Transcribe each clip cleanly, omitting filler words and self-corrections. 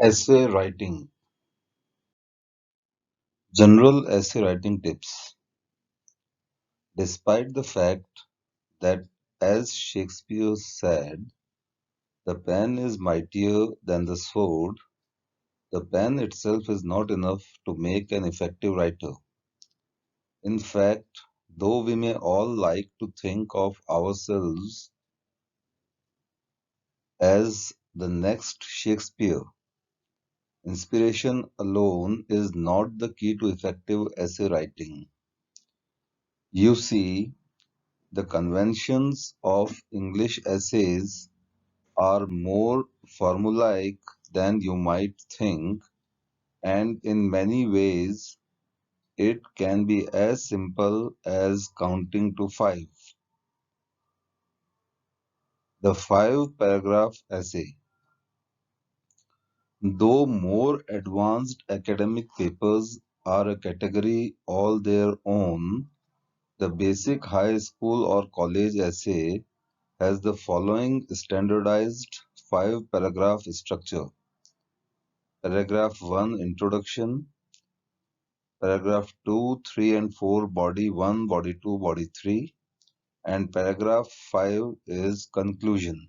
Essay writing. General essay writing tips. Despite the fact that, as Shakespeare said, the pen is mightier than the sword, the pen itself is not enough to make an effective writer. In fact, though we may all like to think of ourselves as the next Shakespeare, inspiration alone is not the key to effective essay writing. You see, the conventions of English essays are more formulaic than you might think, and in many ways, it can be as simple as counting to five. The five paragraph essay. Though more advanced academic papers are a category all their own, the basic high school or college essay has the following standardized five paragraph structure. Paragraph 1 Introduction, paragraph 2, 3 and 4 Body 1, Body 2, Body 3, and paragraph 5 is Conclusion.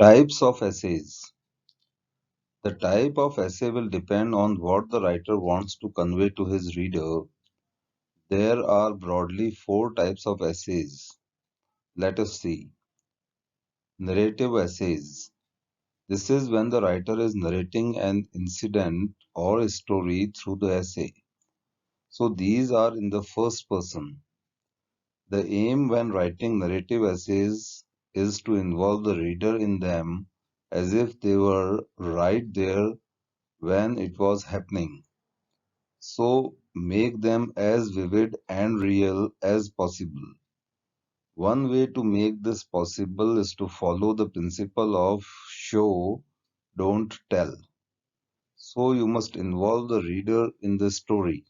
Types of essays. The type of essay will depend on what the writer wants to convey to his reader. There are broadly four types of essays. Let us see. Narrative essays. This is when the writer is narrating an incident or a story through the essay. So these are in the first person. The aim when writing narrative essays is to involve the reader in them as if they were right there when it was happening. So make them as vivid and real as possible. One way to make this possible is to follow the principle of show, don't tell. So you must involve the reader in the story.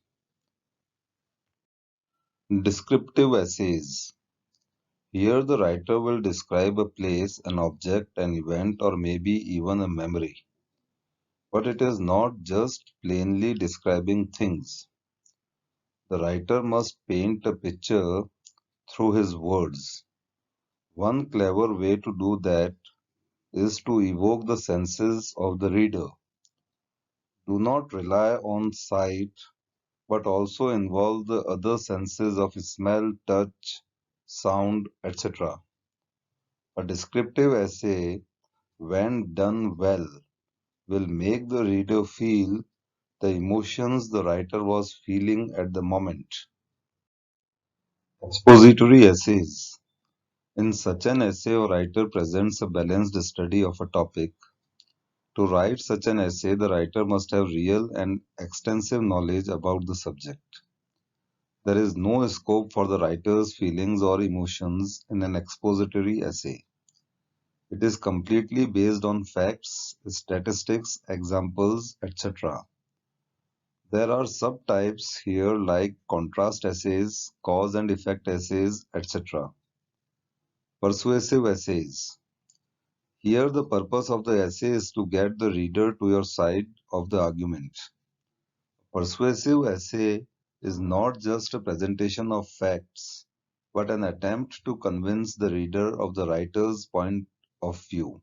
Descriptive essays. Here the writer will describe a place, an object, an event, or maybe even a memory. But it is not just plainly describing things. The writer must paint a picture through his words. One clever way to do that is to evoke the senses of the reader. Do not rely on sight, but also involve the other senses of smell, touch, sound, etc. A descriptive essay, when done well, will make the reader feel the emotions the writer was feeling at the moment. Expository essays. In such an essay, a writer presents a balanced study of a topic. To write such an essay, the writer must have real and extensive knowledge about the subject. There is no scope for the writer's feelings or emotions in an expository essay. It is completely based on facts, statistics, examples, etc. There are subtypes here like contrast essays, cause and effect essays, etc. Persuasive essays. Here the purpose of the essay is to get the reader to your side of the argument. Persuasive essay is not just a presentation of facts, but an attempt to convince the reader of the writer's point of view.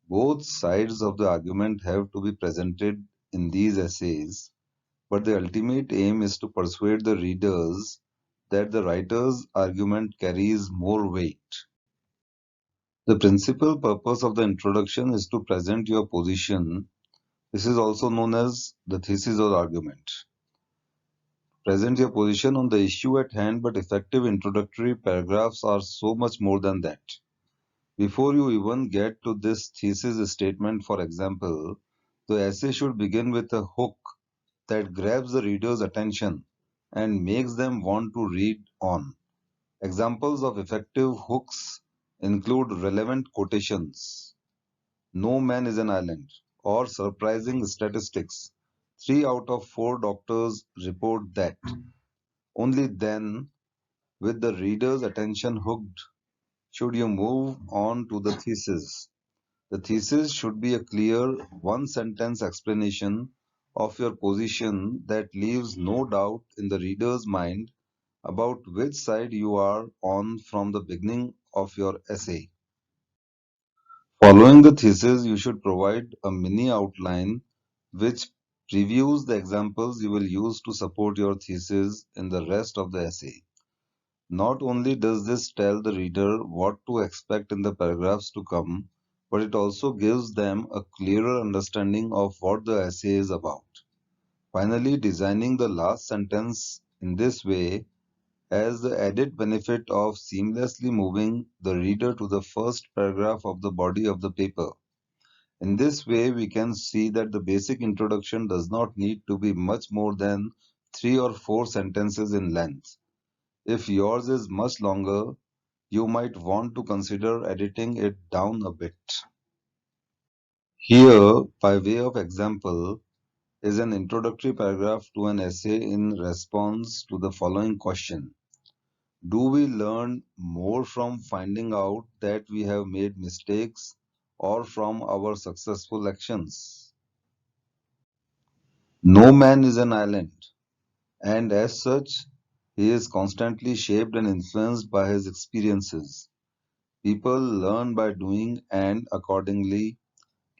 Both sides of the argument have to be presented in these essays, but the ultimate aim is to persuade the readers that the writer's argument carries more weight. The principal purpose of the introduction is to present your position. This is also known as the thesis or argument. Present your position on the issue at hand, but effective introductory paragraphs are so much more than that. Before you even get to this thesis statement, for example, the essay should begin with a hook that grabs the reader's attention and makes them want to read on. Examples of effective hooks include relevant quotations, no man is an island, or surprising statistics. 3 out of 4 doctors report that. Only then, with the reader's attention hooked, should you move on to the thesis. The thesis should be a clear one sentence explanation of your position that leaves no doubt in the reader's mind about which side you are on from the beginning of your essay. Following the thesis, you should provide a mini outline which previews the examples you will use to support your thesis in the rest of the essay. Not only does this tell the reader what to expect in the paragraphs to come, but it also gives them a clearer understanding of what the essay is about. Finally, designing the last sentence in this way has the added benefit of seamlessly moving the reader to the first paragraph of the body of the paper. In this way, we can see that the basic introduction does not need to be much more than 3 or 4 sentences in length. If yours is much longer, you might want to consider editing it down a bit. Here, by way of example, is an introductory paragraph to an essay in response to the following question. Do we learn more from finding out that we have made mistakes or from our successful actions? No man is an island, and as such, he is constantly shaped and influenced by his experiences. People learn by doing and, accordingly,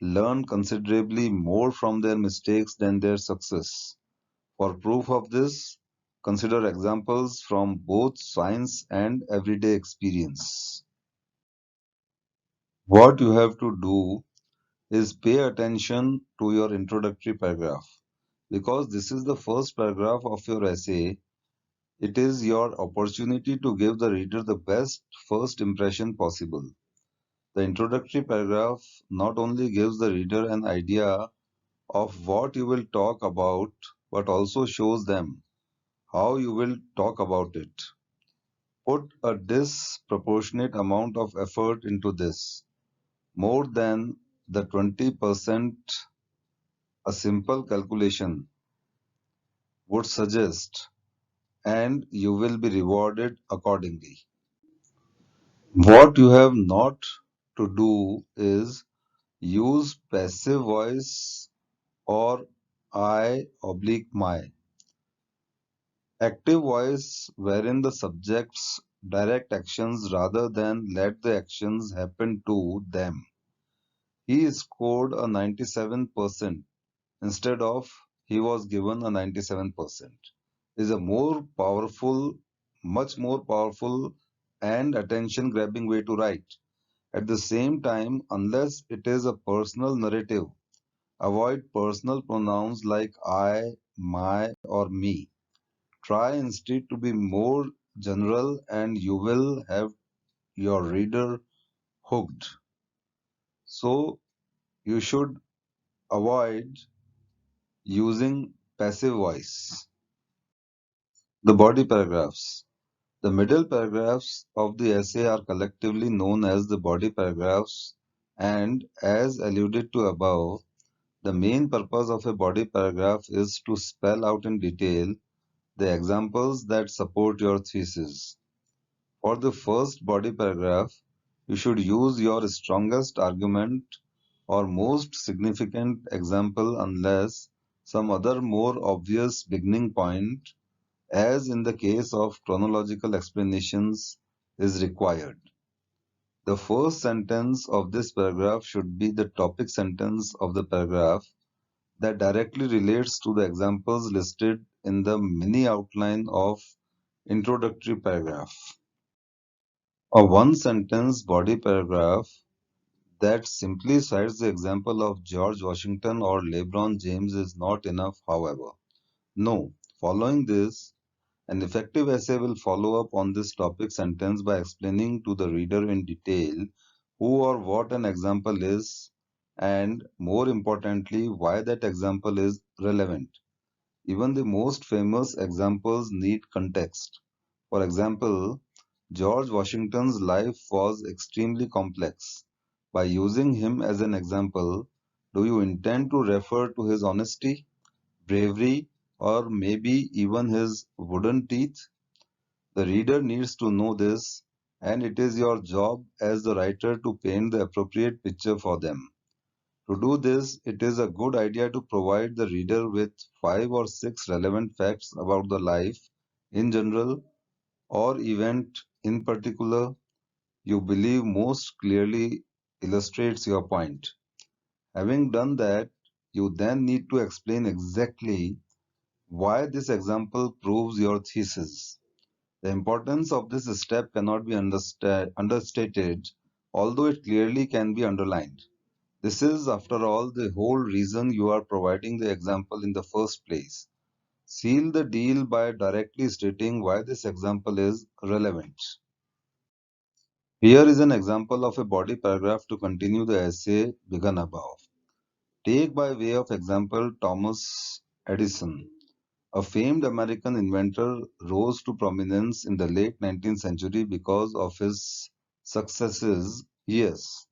learn considerably more from their mistakes than their success. For proof of this, consider examples from both science and everyday experience. What you have to do is pay attention to your introductory paragraph. Because this is the first paragraph of your essay, it is your opportunity to give the reader the best first impression possible. The introductory paragraph not only gives the reader an idea of what you will talk about, but also shows them how you will talk about it. Put a disproportionate amount of effort into this, more than the 20% a simple calculation would suggest, and you will be rewarded accordingly. What you have not to do is use passive voice or I oblique my. Active voice wherein the subjects direct actions rather than let the actions happen to them. He scored a 97% instead of he was given a 97%. Is a more powerful, much more powerful and attention grabbing way to write. At the same time, unless it is a personal narrative, avoid personal pronouns like I, my, or me. Try instead to be more general and you will have your reader hooked. So you should avoid using passive voice. The body paragraphs. The middle paragraphs of the essay are collectively known as the body paragraphs, and as alluded to above, the main purpose of a body paragraph is to spell out in detail the examples that support your thesis. For the first body paragraph, you should use your strongest argument or most significant example unless some other more obvious beginning point, as in the case of chronological explanations, is required. The first sentence of this paragraph should be the topic sentence of the paragraph that directly relates to the examples listed in the mini outline of introductory paragraph. A one-sentence body paragraph that simply cites the example of George Washington or LeBron James is not enough, however. No, following this, an effective essay will follow up on this topic sentence by explaining to the reader in detail who or what an example is and, more importantly, why that example is relevant. Even the most famous examples need context. For example, George Washington's life was extremely complex. By using him as an example, do you intend to refer to his honesty, bravery, or maybe even his wooden teeth? The reader needs to know this and it is your job as the writer to paint the appropriate picture for them. To do this, it is a good idea to provide the reader with 5 or 6 relevant facts about the life in general or event in particular you believe most clearly illustrates your point. Having done that, you then need to explain exactly why this example proves your thesis. The importance of this step cannot be understated, although it clearly can be underlined. This is, after all, the whole reason you are providing the example in the first place. Seal the deal by directly stating why this example is relevant. Here is an example of a body paragraph to continue the essay begun above. Take by way of example Thomas Edison. A famed American inventor rose to prominence in the late 19th century because of his successes, yes,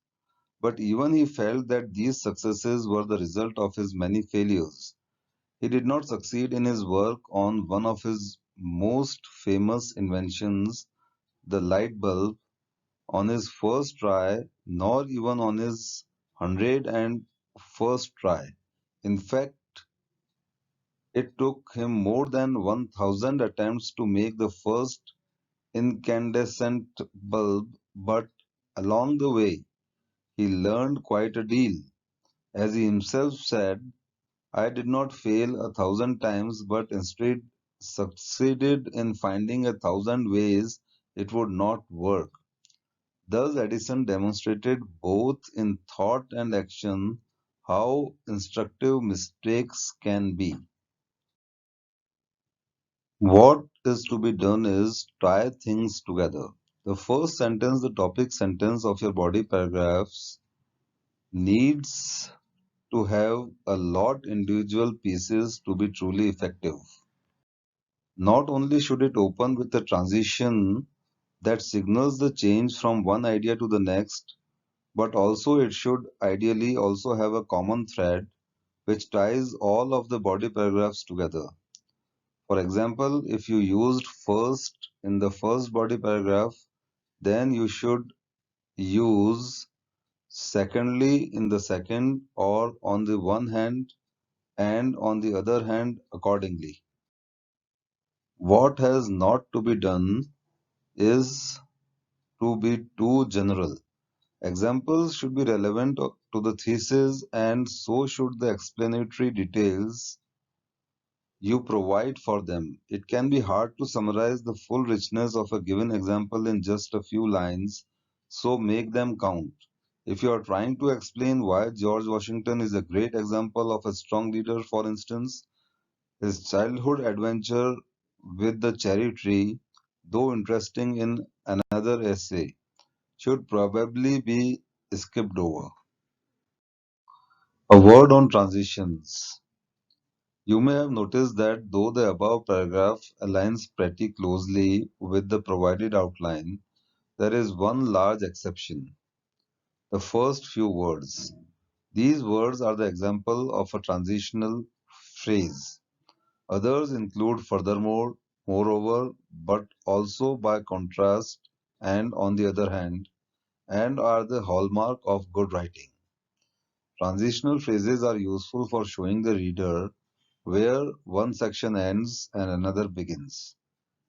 but even he felt that these successes were the result of his many failures. He did not succeed in his work on one of his most famous inventions, the light bulb, on his first try, nor even on his 101st try. In fact, it took him more than 1,000 attempts to make the first incandescent bulb, but along the way, he learned quite a deal. As he himself said, I did not fail 1,000 times, but instead succeeded in finding 1,000 ways it would not work. Thus, Edison demonstrated both in thought and action how instructive mistakes can be. What is to be done is try things together. The first sentence, the topic sentence of your body paragraphs, needs to have a lot individual pieces to be truly effective. Not only should it open with a transition that signals the change from one idea to the next, but also it should ideally also have a common thread which ties all of the body paragraphs together. For example, if you used first in the first body paragraph, then you should use secondly in the second, or on the one hand and on the other hand accordingly. What has not to be done is to be too general. Examples should be relevant to the thesis, and so should the explanatory details you provide for them. It can be hard to summarize the full richness of a given example in just a few lines, so make them count. If you are trying to explain why George Washington is a great example of a strong leader, for instance, his childhood adventure with the cherry tree, though interesting in another essay, should probably be skipped over. A word on transitions. You may have noticed that though the above paragraph aligns pretty closely with the provided outline, there is one large exception: the first few words. These words are the example of a transitional phrase. Others include furthermore, moreover, but also by contrast, and on the other hand, and are the hallmark of good writing. Transitional phrases are useful for showing the reader where one section ends and another begins.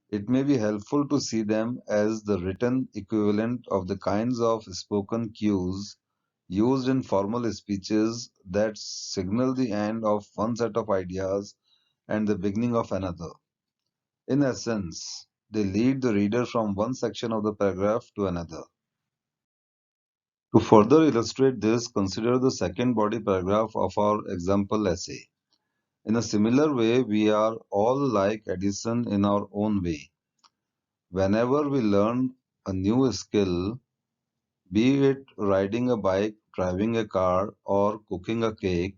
It may be helpful to see them as the written equivalent of the kinds of spoken cues used in formal speeches that signal the end of one set of ideas and the beginning of another. In essence, they lead the reader from one section of the paragraph to another. To further illustrate this, consider the second body paragraph of our example essay. In a similar way, we are all like Edison in our own way. Whenever we learn a new skill, be it riding a bike, driving a car, or cooking a cake,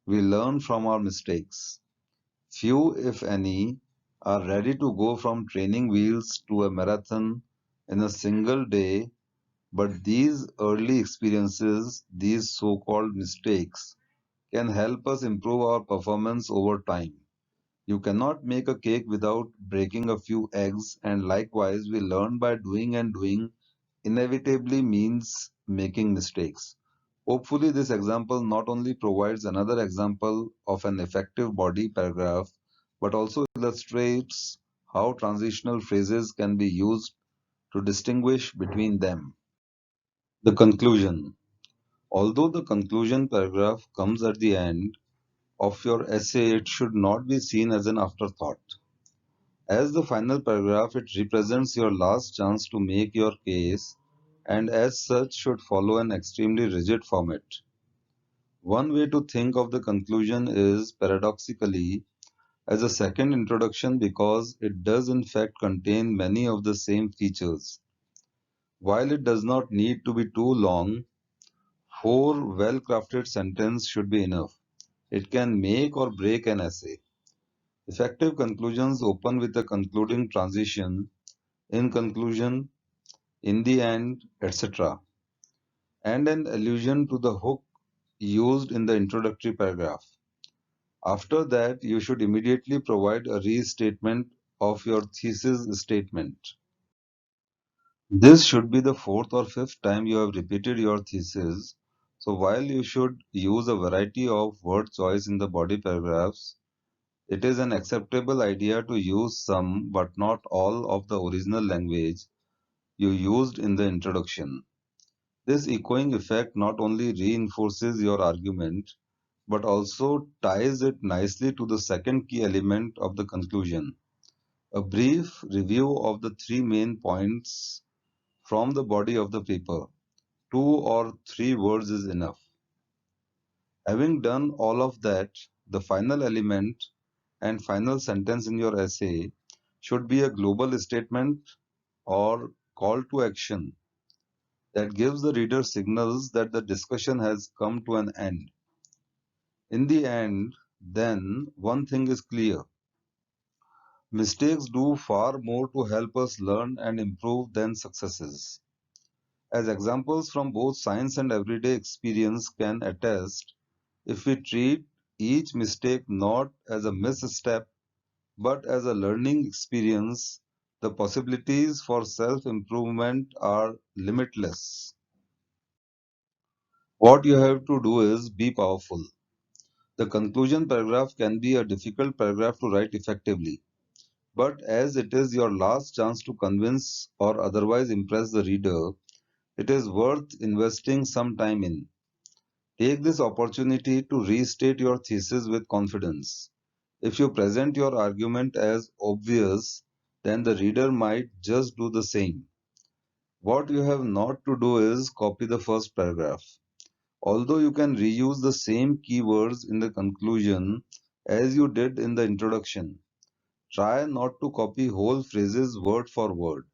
we learn from our mistakes. Few, if any, are ready to go from training wheels to a marathon in a single day, but these early experiences, these so-called mistakes, can help us improve our performance over time. You cannot make a cake without breaking a few eggs, and likewise, we learn by doing and doing inevitably means making mistakes. Hopefully, this example not only provides another example of an effective body paragraph, but also illustrates how transitional phrases can be used to distinguish between them. The conclusion. Although the conclusion paragraph comes at the end of your essay, it should not be seen as an afterthought. As the final paragraph, it represents your last chance to make your case and as such should follow an extremely rigid format. One way to think of the conclusion is paradoxically as a second introduction because it does in fact contain many of the same features. While it does not need to be too long, four well-crafted sentences should be enough. It can make or break an essay. Effective conclusions open with a concluding transition, in conclusion, in the end, etc., and an allusion to the hook used in the introductory paragraph. After that, you should immediately provide a restatement of your thesis statement. This should be the fourth or fifth time you have repeated your thesis. So while you should use a variety of word choice in the body paragraphs, it is an acceptable idea to use some but not all of the original language you used in the introduction. This echoing effect not only reinforces your argument but also ties it nicely to the second key element of the conclusion. A brief review of the three main points from the body of the paper. Two or three words is enough. Having done all of that, the final element and final sentence in your essay should be a global statement or call to action that gives the reader signals that the discussion has come to an end. In the end, then, one thing is clear. Mistakes do far more to help us learn and improve than successes. As examples from both science and everyday experience can attest, if we treat each mistake not as a misstep but as a learning experience, the possibilities for self-improvement are limitless. What you have to do is be powerful. The conclusion paragraph can be a difficult paragraph to write effectively, but as it is your last chance to convince or otherwise impress the reader, it is worth investing some time in. Take this opportunity to restate your thesis with confidence. If you present your argument as obvious, then the reader might just do the same. What you have not to do is copy the first paragraph. Although you can reuse the same keywords in the conclusion as you did in the introduction, try not to copy whole phrases word for word.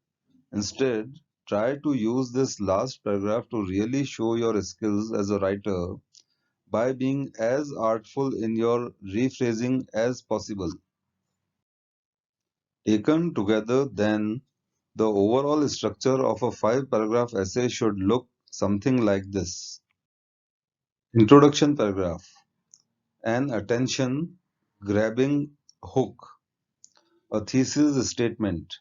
Instead, try to use this last paragraph to really show your skills as a writer by being as artful in your rephrasing as possible. Taken together, then, the overall structure of a five-paragraph essay should look something like this. Introduction paragraph. An attention-grabbing hook. A thesis statement.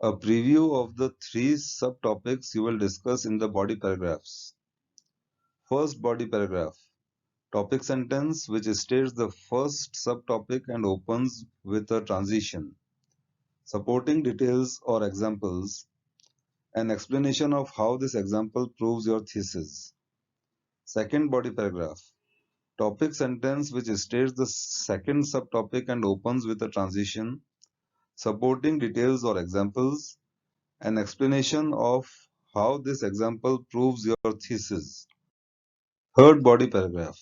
A preview of the three subtopics you will discuss in the body paragraphs. First body paragraph. Topic sentence which states the first subtopic and opens with a transition. Supporting details or examples. An explanation of how this example proves your thesis. Second body paragraph. Topic sentence which states the second subtopic and opens with a transition. Supporting details or examples. An explanation of how this example proves your thesis. Third body paragraph.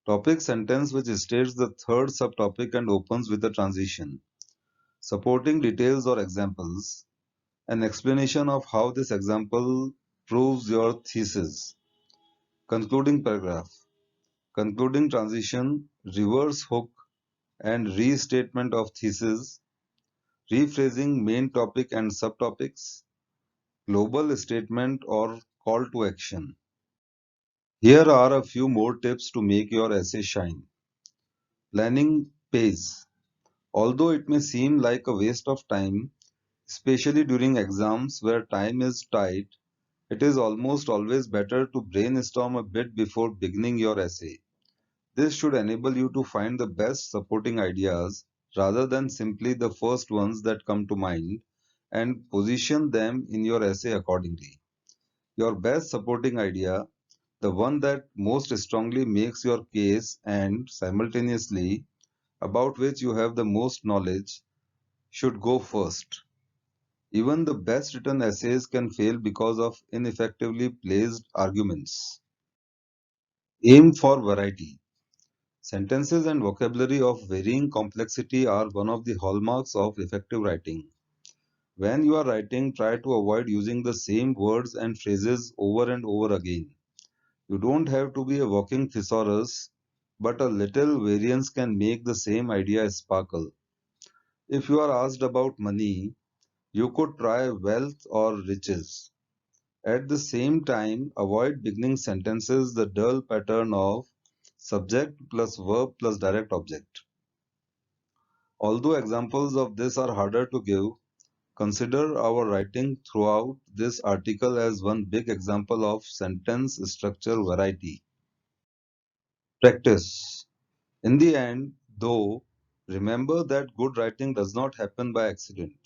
Topic sentence which states the third subtopic and opens with a transition. Supporting details or examples. An explanation of how this example proves your thesis. Concluding paragraph. Concluding transition, reverse hook and restatement of thesis, rephrasing main topic and subtopics, global statement or call to action. Here are a few more tips to make your essay shine. Planning pays. Although it may seem like a waste of time, especially during exams where time is tight, It is almost always better to brainstorm a bit before beginning your essay. This should enable you to find the best supporting ideas rather than simply the first ones that come to mind and position them in your essay accordingly. Your best supporting idea, the one that most strongly makes your case and simultaneously about which you have the most knowledge, should go first. Even the best written essays can fail because of ineffectively placed arguments. Aim for variety. Sentences and vocabulary of varying complexity are one of the hallmarks of effective writing. When you are writing, try to avoid using the same words and phrases over and over again. You don't have to be a walking thesaurus, but a little variance can make the same idea sparkle. If you are asked about money, you could try wealth or riches. At the same time, avoid beginning sentences the dull pattern of subject plus verb plus direct object. Although examples of this are harder to give, consider our writing throughout this article as one big example of sentence structure variety. Practice. In the end, though, remember that good writing does not happen by accident.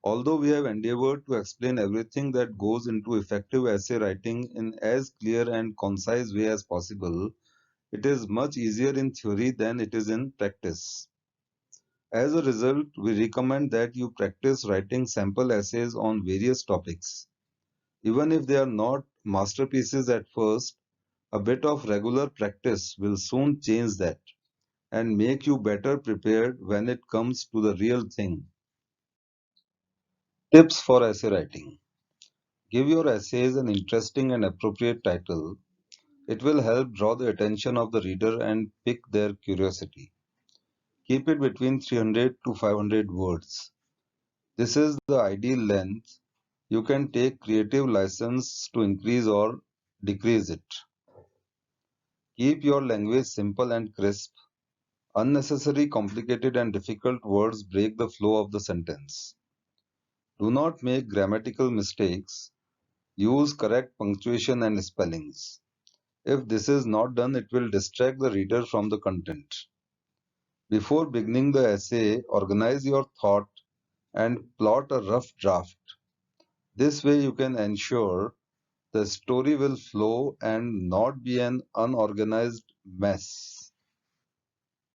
Although we have endeavored to explain everything that goes into effective essay writing in as clear and concise way as possible, it is much easier in theory than it is in practice. As a result, we recommend that you practice writing sample essays on various topics. Even if they are not masterpieces at first, a bit of regular practice will soon change that and make you better prepared when it comes to the real thing. Tips for essay writing. Give your essays an interesting and appropriate title. It will help draw the attention of the reader and pique their curiosity. Keep it between 300 to 500 words. This is the ideal length. You can take creative license to increase or decrease it. Keep your language simple and crisp. Unnecessary, complicated, and difficult words break the flow of the sentence. Do not make grammatical mistakes. Use correct punctuation and spellings. If this is not done, it will distract the reader from the content. Before beginning the essay, organize your thought and plot a rough draft. This way, you can ensure the story will flow and not be an unorganized mess.